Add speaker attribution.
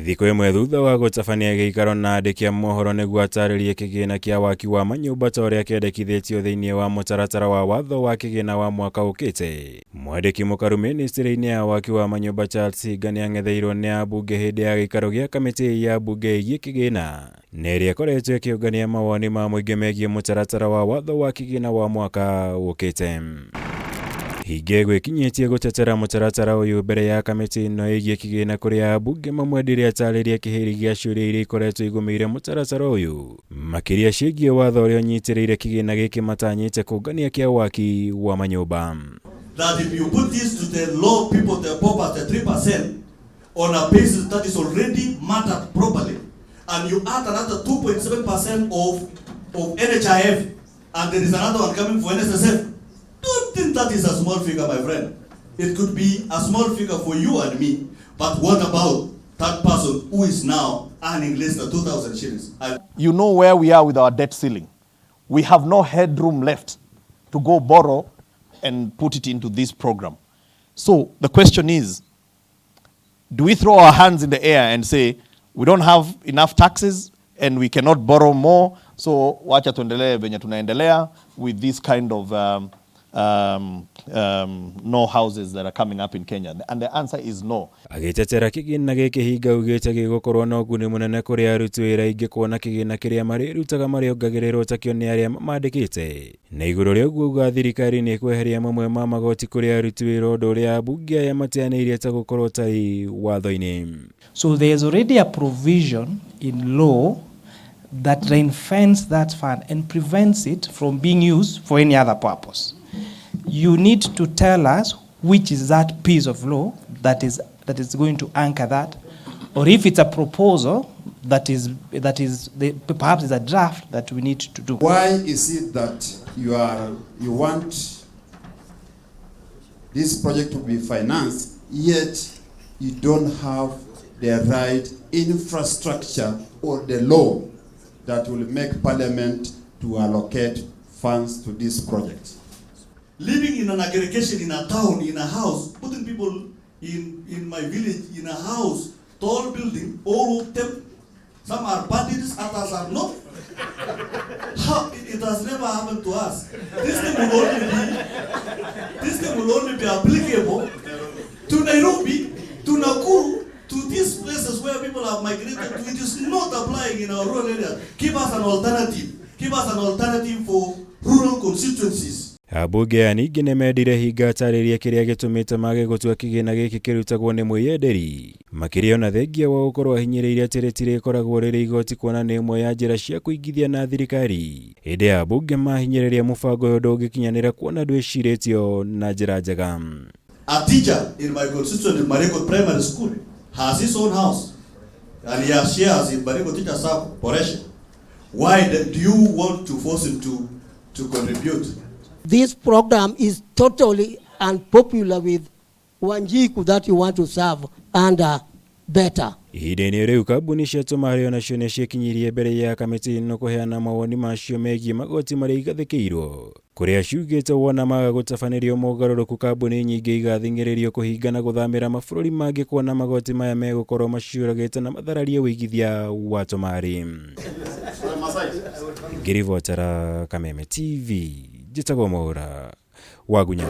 Speaker 1: Thiko imwe thutha wa gutabania giikaro na andiki a mohoro niguo ataririe kigina kia waki wa manyumba uria kiendekithitio thiini wa mutaratara wa watho wa kigina wa mwaka ukite. Mwandiki mukaru ministry-ini ya waki wa manyumba Charles Hinga niangetheirwo ni ambunge hindi ya giikaro gia kamiti ya mbunge igii kigina na iria ikoretwo ikiungania mawoni ma muingi megie mutaratara wa watho wa kigina wa mwaka ukite. Hinga gwikinyitie gutetera mutaratara uyu mbere ya kamiti no igie kigina kuria mbunge mamwendire ataririe kihiri gia ciuria iria ikoretwo igumiire mutaratara uyu makiria ciigii watho uria unyitiriire kigina giki matanyite kungania kia waki wa manyumba.
Speaker 2: That if you put this to the low people, the poor at 3% on a basis that is already mapped properly, and you add another 2.7% of NHIF, and there is another one coming for NSSF, don't think that is a small figure, my friend. It could be a small figure for you and me, but what about that person who is now earning less than 2,000 shillings?
Speaker 3: You know where we are with our debt ceiling. We have no headroom left to go borrow and put it into this program. So the question is, do we throw our hands in the air and say, we don't have enough taxes and we cannot borrow more, so wacha tuendelee venye tunaendelea with this kind of no houses that are coming up in Kenya? And the answer is no.
Speaker 1: Agitetera kigina giki Hinga ugite gigukorwo na uguni munene kuri aruti wira ingi kuona kigina kiria marirutaga mariongagiriirwo takio ni aria mandikite na iguru ria uguo thirikari ni kweheria mamwe ma magoti kuri aruti wira undu uria bunge aya matianirie ta gukorwo tai watho-ini.
Speaker 4: So there is already a provision in law that ring-fence that fund and prevents it from being used for any other purpose. You need to tell us which is that piece of law that is going to anchor that, or if it's a proposal that is perhaps is a draft that we need to do.
Speaker 5: Why is it that you want this project to be financed, yet you don't have the right infrastructure or the law that will make Parliament to allocate funds to this project?
Speaker 2: Living in an aggregation, in a town, in a house, putting people in my village in a house, tall building, all of them, some are bandits, others are not. How? It has never happened to us. This thing will only be applicable to Nairobi, to Nakuru, to these places where people have migrated to. It is not applying in our rural areas. Give us an alternative. Give us an alternative for rural constituencies.
Speaker 1: Ambunge aningi nimendire Hinga ataririe kiria gitumite mage gutua kigina giki kirutagwo ni mwiyenderi makiria na thengia wa gukorwo ahinyiriirie atiritire ikoragwo riri igoti kuona ni imwe ya njira cia kuingithia na thirikari indi ambunge mahinyiririe mubango uyu ndungikinyanira kuona ndwiciritio na njira njega.
Speaker 2: A teacher in my constituency in Mariko Primary School has his own house and he has shares in Mariko Teacher Sacco, Poresha. Why do you want to force him to contribute?
Speaker 6: This program is totally unpopular with Wanjiku that you want to serve and better.
Speaker 1: Ihinda-ini riu kambuni cia tumario nacio ni ciakinyirie mbere ya kamiti no kuheana mawoni macio megie magoti maria igathikirwo kuria ciugite wona maga gutabanirio mogaruruku kambuni nyingi igathingiririo kuhinga na guthamira mabururi mangi kuona magoti maya megukorwo maciuragite na mathararie wigithia wa tumari. Ngirivotera Kameme TV jitagwo Mwaura wagunya.